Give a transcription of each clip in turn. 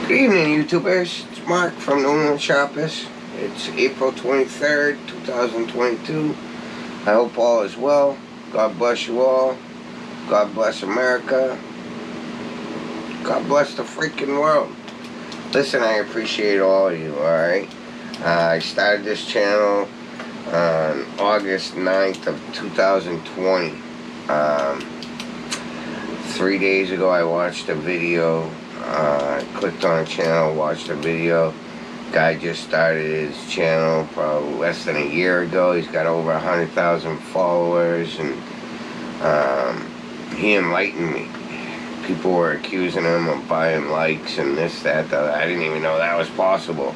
Good evening, YouTubers. It's Mark from New England Shoppers. It's April 23rd, 2022. I hope all is well. God bless you all. God bless America. God bless the freaking world. Listen, I appreciate all of you, alright? I started this channel on August 9th of 2020. 3 days ago I watched a video. I clicked on a channel, watched a video. Guy just started his channel probably less than a year ago. He's got over 100,000 followers, and he enlightened me. People were accusing him of buying likes and this, that, the other. I didn't even know that was possible.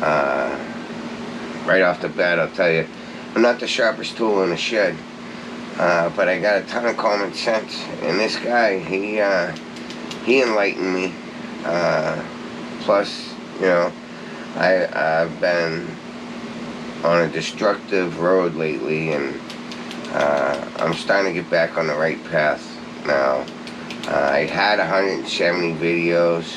Right off the bat, I'll tell you, I'm not the sharpest tool in the shed, but I got a ton of common sense. And this guy, he enlightened me. Plus, you know, I've been on a destructive road lately, and I'm starting to get back on the right path now. I had 170 videos.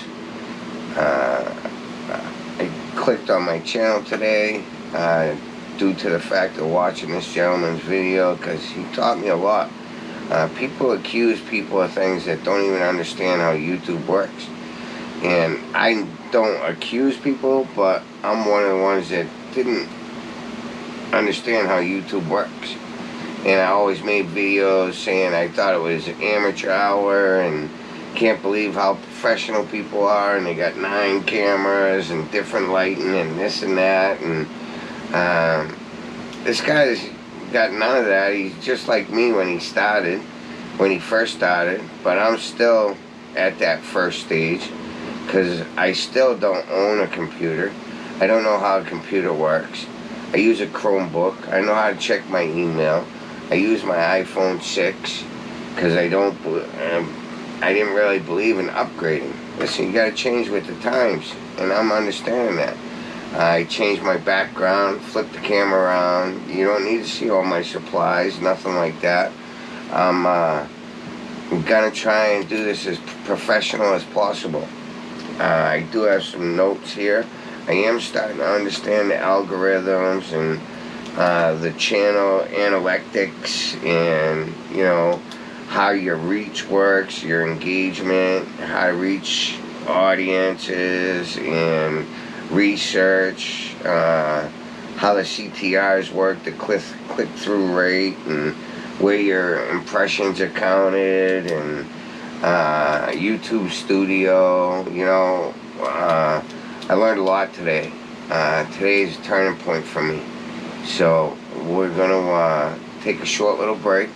I clicked on my channel today due to the fact of watching this gentleman's video, because he taught me a lot. People accuse people of things that don't even understand how YouTube works. And I don't accuse people, but I'm one of the ones that didn't understand how YouTube works. And I always made videos saying I thought it was amateur hour, and can't believe how professional people are, and they got 9 cameras and different lighting and this and that. And this guy's got none of that. He's just like me when he first started, but I'm still at that first stage, because I still don't own a computer. I don't know how a computer works. I use a Chromebook. I know how to check my email. I use my iPhone 6 because I didn't really believe in upgrading. Listen, you gotta change with the times, and I'm understanding that. I changed my background, flipped the camera around. You don't need to see all my supplies, nothing like that. I'm gonna try and do this as professional as possible. I do have some notes here. I am starting to understand the algorithms and the channel analytics, and you know how your reach works, your engagement, how to reach audiences, and research, how the CTRs work, the click-through rate, and where your impressions are counted, and YouTube Studio. You know, I learned a lot today. Today's a turning point for me. So we're gonna take a short little break.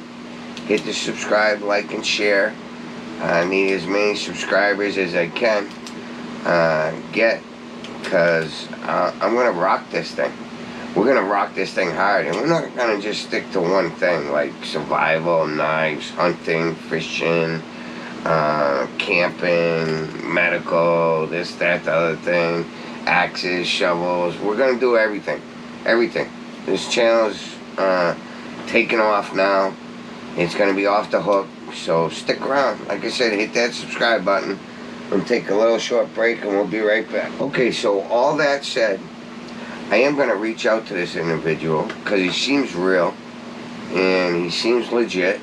Hit the subscribe, like, and share. I need as many subscribers as I can get, because I'm gonna rock this thing. We're gonna rock this thing hard, and we're not gonna just stick to one thing like survival, knives, hunting, fishing, camping, medical, this, that, the other thing, axes, shovels. We're gonna do everything. This channel's taking off now. It's gonna be off the hook, so stick around. Like I said, hit that subscribe button. We'll take a little short break, and we'll be right back. Okay, so all that said, I am gonna reach out to this individual because he seems real and he seems legit,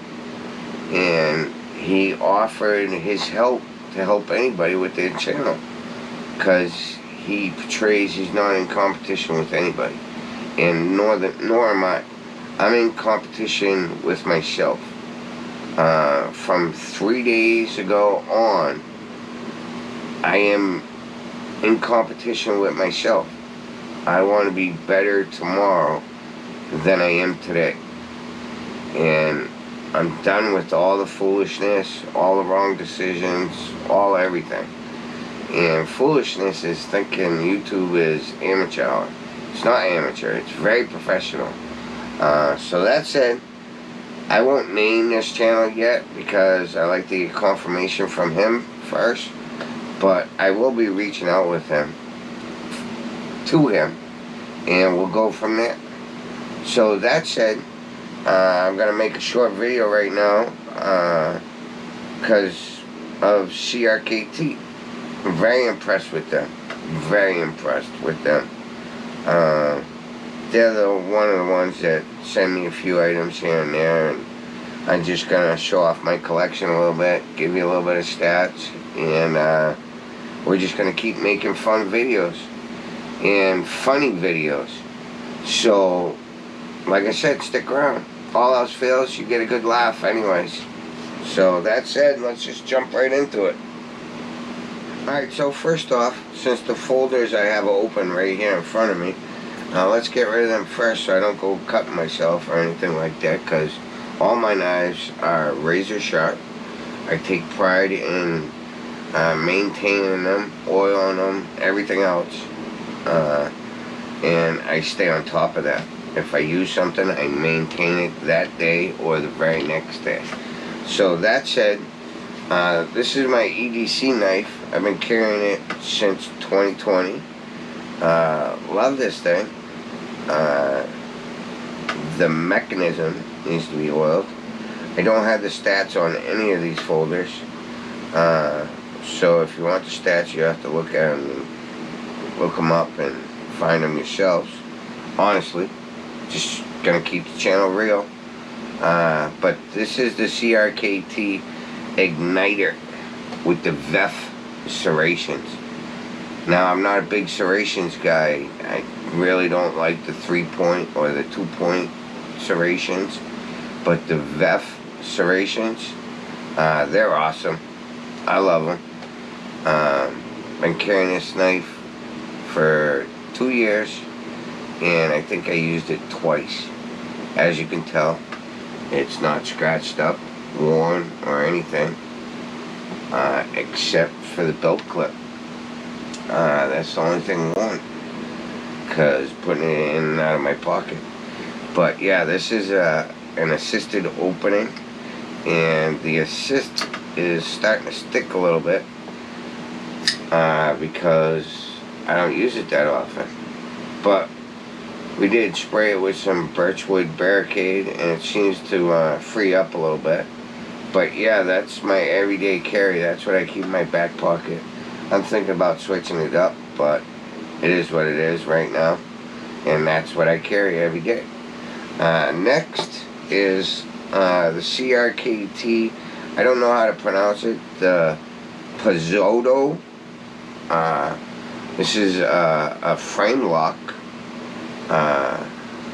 and he offered his help to help anybody with their channel, because he portrays he's not in competition with anybody, and nor am I. I'm in competition with myself. From 3 days ago on, I am in competition with myself. I want to be better tomorrow than I am today. And I'm done with all the foolishness, all the wrong decisions, all everything. And foolishness is thinking YouTube is amateur hour. It's not amateur, it's very professional. So that said, I won't name this channel yet because I like to get confirmation from him first. But I will be reaching out with him, to him, and we'll go from there. So that said, I'm going to make a short video right now because of CRKT. very impressed with them. Very impressed with them. They're one of the ones that send me a few items here and there, and I'm just gonna show off my collection a little bit, give you a little bit of stats, and we're just gonna keep making fun videos and funny videos. So, like I said, stick around. All else fails, you get a good laugh anyways. So that said, let's just jump right into it. Alright, so first off, since the folders I have open right here in front of me, let's get rid of them first so I don't go cutting myself or anything like that, because all my knives are razor sharp. I take pride in maintaining them, oiling them, everything else, and I stay on top of that. If I use something, I maintain it that day or the very next day. So that said, this is my EDC knife. I've been carrying it since 2020. Love this thing. The mechanism needs to be oiled. I don't have the stats on any of these folders. So if you want the stats, you have to look at them, look them up and find them yourselves. Honestly, just gonna keep the channel real. But this is the CRKT Igniter with the VEF serrations. Now, I'm not a big serrations guy. I really don't like the 3-point or the 2-point serrations, but the VEF serrations, they're awesome. I love them. Been carrying this knife for 2 years, and I think I used it twice. As you can tell, it's not scratched up, worn, or anything, except for the belt clip. That's the only thing worn, because putting it in and out of my pocket. But yeah, this is an assisted opening, and the assist is starting to stick a little bit, because I don't use it that often. But we did spray it with some birchwood barricade, and it seems to free up a little bit. But yeah, that's my everyday carry. That's what I keep in my back pocket. I'm thinking about switching it up, but it is what it is right now, and that's what I carry every day. Next is the CRKT, I don't know how to pronounce it, the Pizzoto. This is a frame lock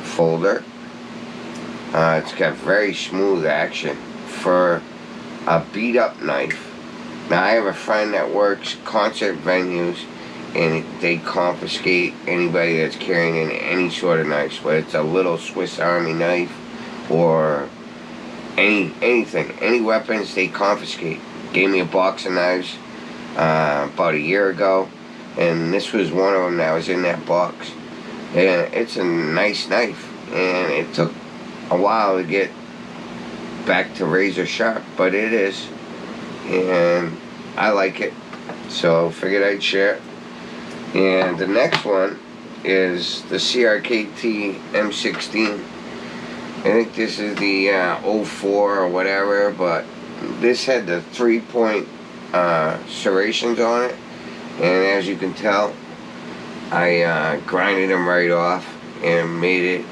folder. It's got very smooth action for a beat up knife. Now, I have a friend that works concert venues, and they confiscate anybody that's carrying in any sort of knives, whether it's a little Swiss Army knife or anything, any weapons, they confiscate. Gave me a box of knives about a year ago, and this was one of them that was in that box. And it's a nice knife, and it took a while to get back to razor sharp, but it is, and I like it, so figured I'd share it. And the next one is the CRKT M16. I think this is the 04 or whatever, but this had the 3-point serrations on it, and as you can tell, I grinded them right off and made it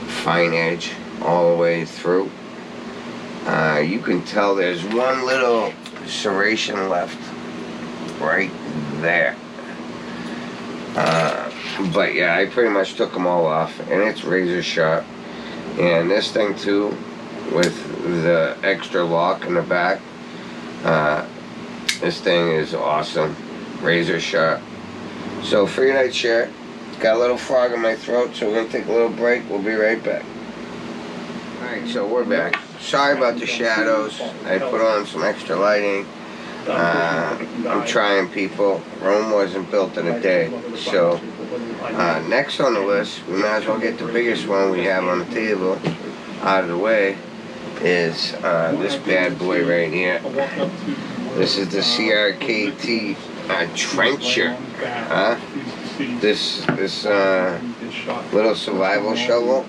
fine edge all the way through. You can tell there's one little serration left right there. But yeah, I pretty much took them all off, and it's razor sharp. And this thing too, with the extra lock in the back, this thing is awesome, razor sharp. So figured I'd share it. Got a little frog in my throat, so we're gonna take a little break. We'll be right back. Alright, so we're back. Sorry about the shadows. I put on some extra lighting. I'm trying, people. Rome wasn't built in a day. So next on the list, we might as well get the biggest one we have on the table out of the way, is this bad boy right here. This is the CRKT Trencher. This little survival shovel.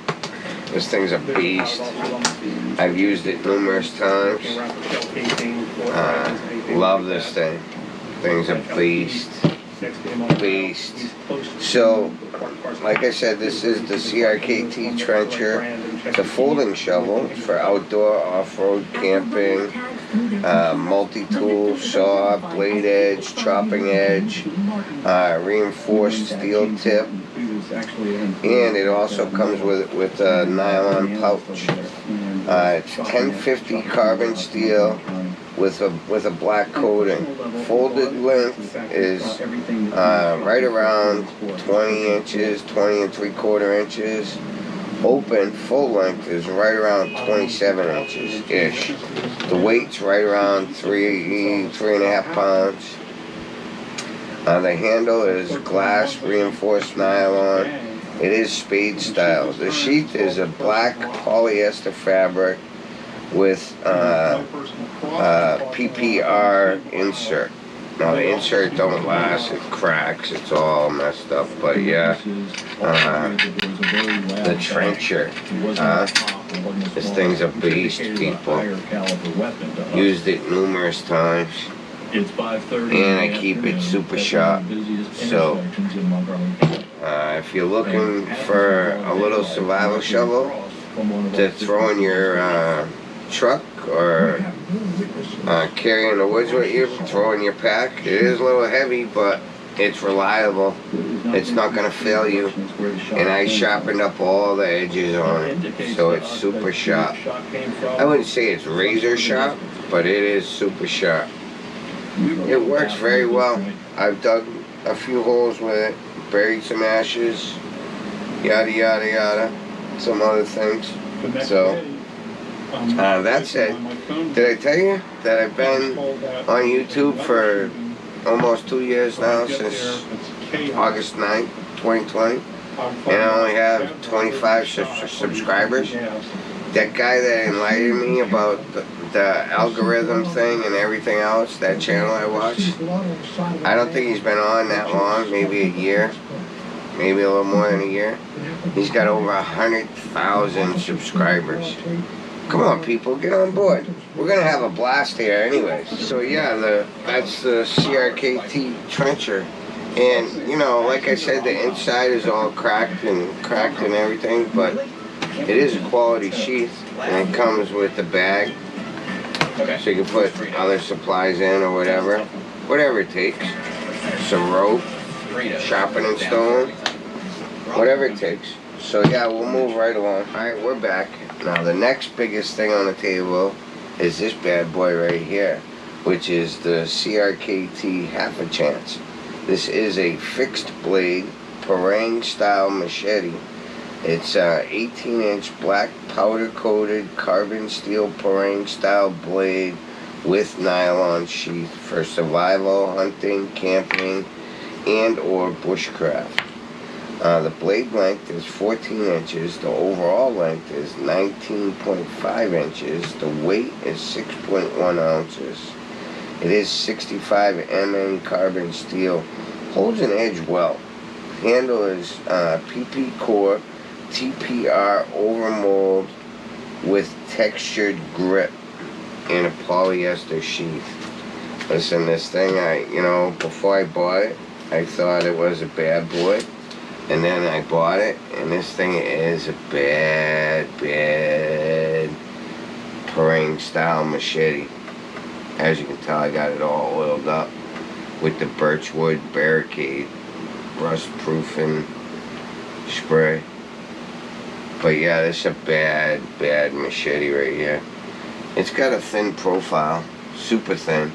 This thing's a beast. I've used it numerous times. Love this thing. Thing's a beast. Beast. So, like I said, this is the CRKT Trencher. It's a folding shovel for outdoor off-road camping, multi-tool, saw, blade edge, chopping edge, reinforced steel tip, and it also comes with a nylon pouch. It's 1050 carbon steel with a black coating. Folded length is right around 20 inches, 20 3/4 inches. Open full length is right around 27 inches ish. The weight's right around 3.5 pounds. The handle is glass reinforced nylon. It is spade style. The sheath is a black polyester fabric with PPR insert. Now the insert don't last, it cracks, it's all messed up, but yeah. The Trencher, this thing's a beast, people. Used it numerous times. And I keep it super sharp. So, if you're looking for a little survival shovel to throw in your truck or carry in the woods with you, throw in your pack, it is a little heavy, but it's reliable. It's not going to fail you. And I sharpened up all the edges on it, so it's super sharp. I wouldn't say it's razor sharp, but it is super sharp. It works very well. I've dug a few holes with it, buried some ashes, yada yada yada, some other things. So that's it. Did I tell you that I've been on YouTube for almost 2 years now, since August 9th, 2020, and I only have 25 subscribers? That guy that enlightened me about the algorithm thing and everything else, that channel I watch, I don't think he's been on that long, maybe a year, maybe a little more than a year. He's got over 100,000 subscribers. Come on, people, get on board. We're gonna have a blast here anyways. So yeah, that's the CRKT Trencher. And you know, like I said, the inside is all cracked and everything, but it is a quality sheath, and it comes with the bag, so you can put other supplies in or whatever it takes. Some rope, sharpening stone, whatever it takes. So yeah, we'll move right along. Alright, we're back. Now the next biggest thing on the table is this bad boy right here, which is the CRKT Half a Chance. This is a fixed blade parang style machete. It's 18-inch black powder coated carbon steel parang style blade with nylon sheath for survival, hunting, camping, and or bushcraft. The blade length is 14 inches, the overall length is 19.5 inches, the weight is 6.1 ounces. It is 65 mm carbon steel, holds an edge well. Handle is PP core TPR overmold with textured grip in a polyester sheath. Listen, this thing, before I bought it, I thought it was a bad boy. And then I bought it, and this thing is a bad parang style machete. As you can tell, I got it all oiled up with the birchwood barricade rust proofing spray. But yeah, this is a bad machete right here. It's got a thin profile, super thin,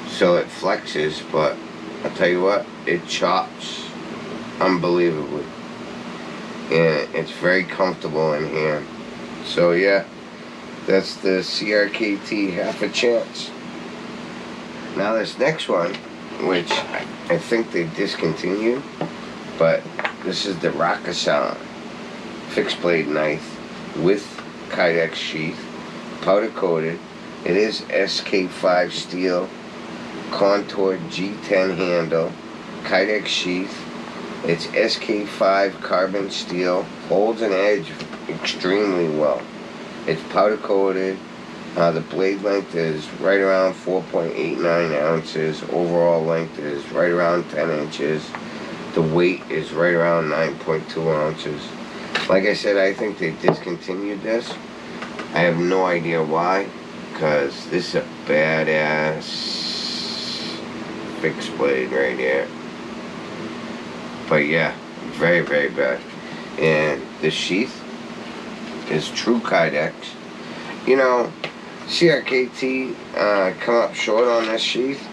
so it flexes, but I'll tell you what, it chops unbelievably, and it's very comfortable in hand. So yeah, that's the CRKT Half a Chance. Now this next one, which I think they discontinued, but this is the Rakasana fixed blade knife with Kydex sheath, powder coated. It is SK5 steel, contoured G10 handle, Kydex sheath. It's SK5 carbon steel, holds an edge extremely well. It's powder coated, The blade length is right around 4.89 ounces. Overall length is right around 10 inches. The weight is right around 9.2 ounces. Like I said, I think they discontinued this. I have no idea why, because this is a badass fixed blade right here. But yeah, very, very bad. And the sheath is true Kydex. You know, CRKT come up short on this sheath,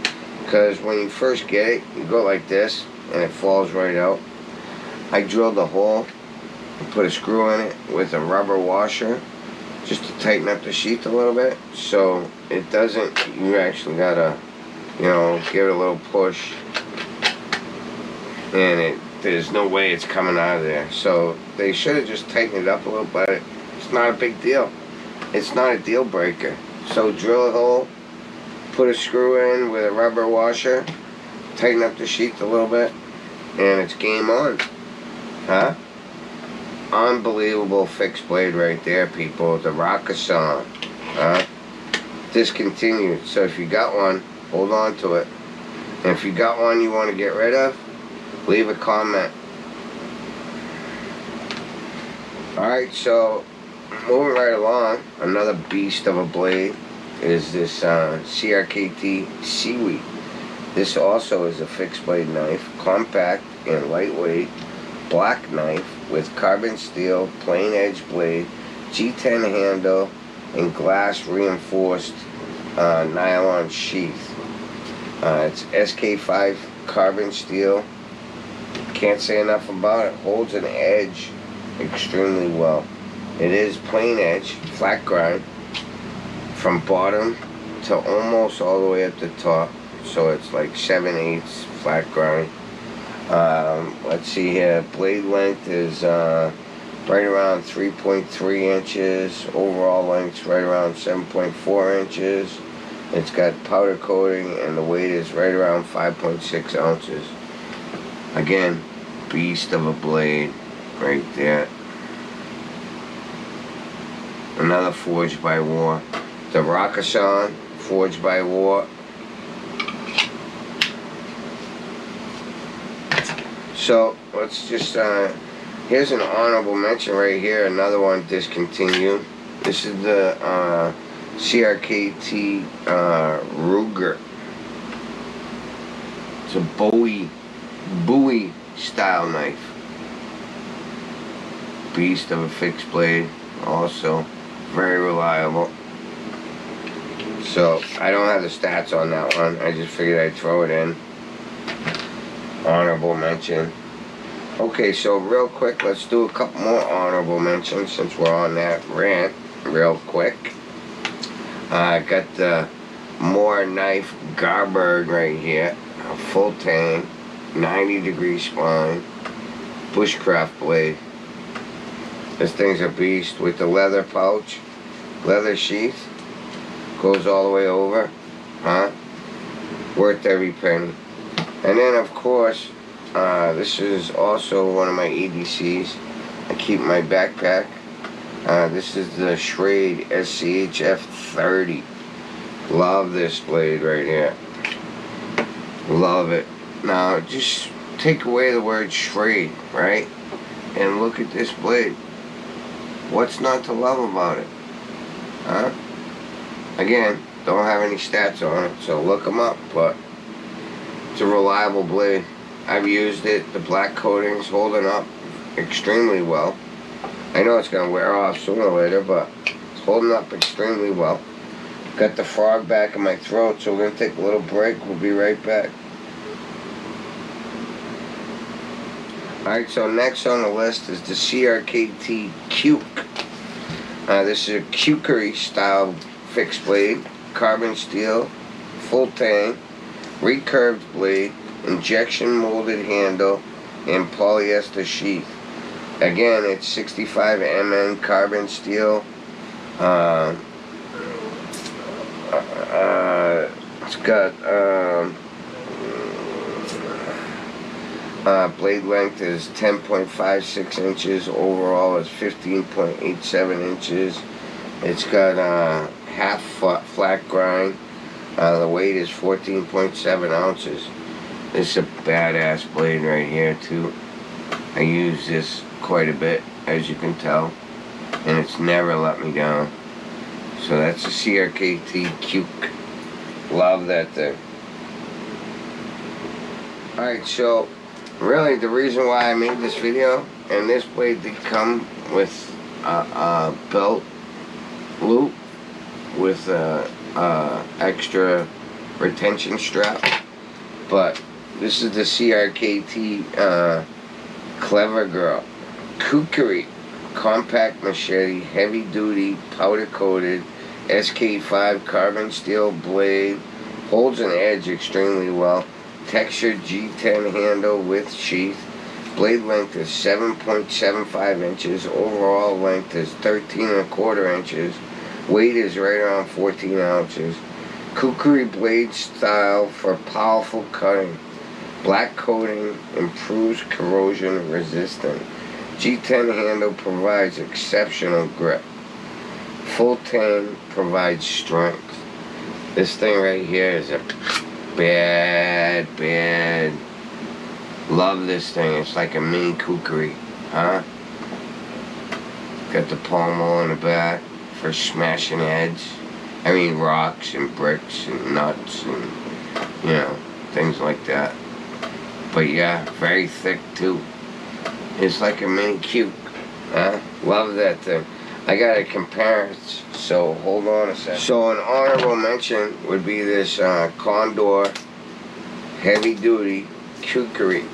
because when you first get it, you go like this and it falls right out. I drilled a hole and put a screw in it with a rubber washer just to tighten up the sheath a little bit, so it doesn't, you actually gotta, you know, give it a little push, and there's no way it's coming out of there. So they should have just tightened it up a little, but it's not a big deal. It's not a deal breaker. So drill a hole, put a screw in with a rubber washer, tighten up the sheath a little bit, and it's game on. Huh? Unbelievable fixed blade right there, people. The Rakasana. Discontinued. So if you got one, hold on to it. And if you got one you want to get rid of, leave a comment. Alright, so moving right along, another beast of a blade is this CRKT Seaweed. This also is a fixed blade knife, compact and lightweight, black knife with carbon steel, plain edge blade, G10 handle, and glass reinforced nylon sheath. It's SK5 carbon steel. Can't say enough about it. Holds an edge extremely well. It is plain edge, flat grind, from bottom to almost all the way up the top. So it's like 7/8 flat grind. Let's see here. Blade length is right around 3.3 inches. Overall length right around 7.4 inches. It's got powder coating, and the weight is right around 5.6 ounces. Again, beast of a blade right there. Another forged by war. The Rakasana, forged by war. So let's just here's an honorable mention right here. Another one discontinued. This is the CRKT Ruger. It's a Bowie style knife. Beast of a fixed blade. Also very reliable. So I don't have the stats on that one. I just figured I'd throw it in. Honorable mention. Okay, so real quick, let's do a couple more honorable mentions since we're on that rant real quick. I got the Moore knife Garberg right here. A full tang, 90-degree spine, bushcraft blade. This thing's a beast with the leather pouch, leather sheath, goes all the way over, worth every penny. And then of course, this is also one of my EDCs. I keep in my backpack. This is the Schrade SCHF 30. Love this blade right here. Love it. Now just take away the word Schrade, right? And look at this blade. What's not to love about it? Again, don't have any stats on it, so look them up, but it's a reliable blade. I've used it. The black coating's holding up extremely well. I know it's going to wear off sooner or later, but it's holding up extremely well. Got the frog back in my throat, so we're going to take a little break. We'll be right back. Alright, so next on the list is the CRKT Cuke. This is a kukri style fixed blade, carbon steel, full tang, recurved blade, injection molded handle, and polyester sheath. Again, it's 65 MN carbon steel. It's got blade length is 10.56 inches. Overall is 15.87 inches. It's got half flat grind. The weight is 14.7 ounces. This is a badass blade right here too. I use this quite a bit, as you can tell, and it's never let me down. So that's a CRKT Cuke. Love that thing. Alright, so really the reason why I made this video, and this blade did come with a belt loop with a extra retention strap, but this is the CRKT Clever Girl Kukri compact machete, heavy duty, powder coated SK5 carbon steel blade, holds an edge extremely well, textured G10 handle with sheath. Blade length is 7.75 inches. Overall length is 13.25 inches. Weight is right around 14 ounces. Kukri blade style for powerful cutting. Black coating improves corrosion resistance. G10 handle provides exceptional grip. Full tang provides strength. This thing right here is a bad. Love this thing. It's like a mini kukri, huh? Got the pommel in the back for smashing heads. I mean rocks and bricks and nuts and, you know, things like that. But yeah, very thick too. It's like a mini cuke, huh? Love that thing. I gotta compare it, so hold on a second. So an honorable mention would be this Condor heavy duty kukri.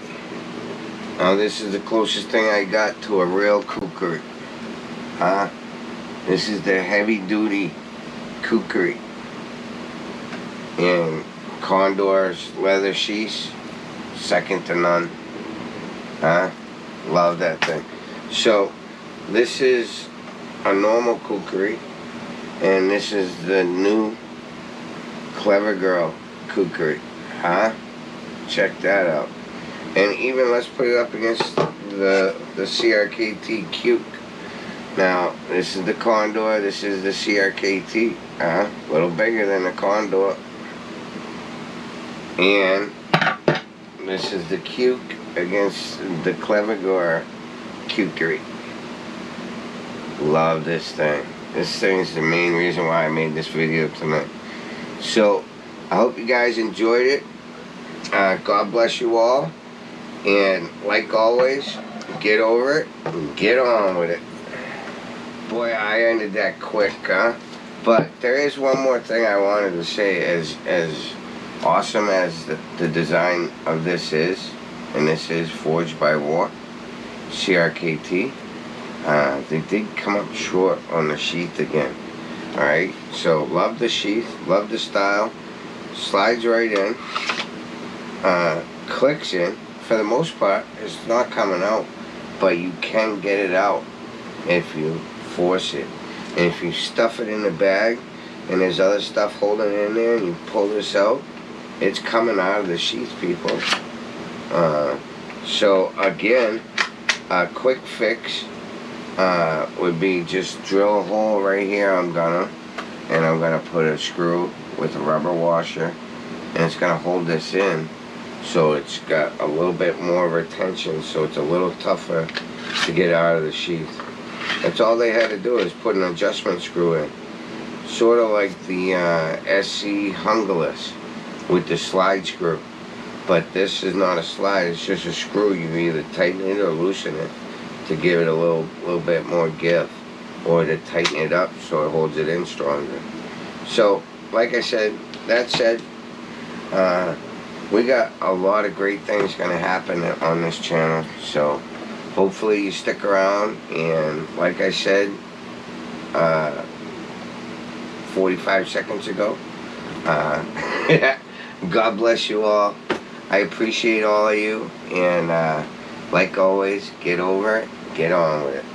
Now this is the closest thing I got to a real kukri, huh? This is the heavy duty kukri. And Condor's leather sheaths, second to none, huh? Love that thing. So this is a normal kukri, and this is the new Clever Girl kukri, huh? Check that out. And even let's put it up against the CRKT Cuke. Now this is the Condor, this is the CRKT, a little bigger than the Condor, and this is the Cuke against the Clever Girl kukri. Love this thing. This thing is the main reason why I made this video tonight. So I hope you guys enjoyed it. God bless you all, and like always, get over it and get on with it. Boy, I ended that quick, huh? But there is one more thing I wanted to say. As awesome as the design of this is, and this is Forged by War, CRKT, they did come up short on the sheath again. Alright, so love the sheath, love the style, slides right in, clicks in. For the most part, it's not coming out, but you can get it out if you force it. And if you stuff it in the bag and there's other stuff holding it in there and you pull this out, it's coming out of the sheath, people. So again, a quick fix would be just drill a hole right here. I'm gonna put a screw with a rubber washer, and it's gonna hold this in, so it's got a little bit more retention, so it's a little tougher to get out of the sheath. That's all they had to do, is put an adjustment screw in, sort of like the SC Hungerless with the slide screw. But this is not a slide, it's just a screw. You either tighten it or loosen it to give it a little bit more give, or to tighten it up so it holds it in stronger. So like I said, that said, we got a lot of great things gonna happen on this channel, so hopefully you stick around. And like I said 45 seconds ago, God bless you all. I appreciate all of you, and like always, get over it, get on with it.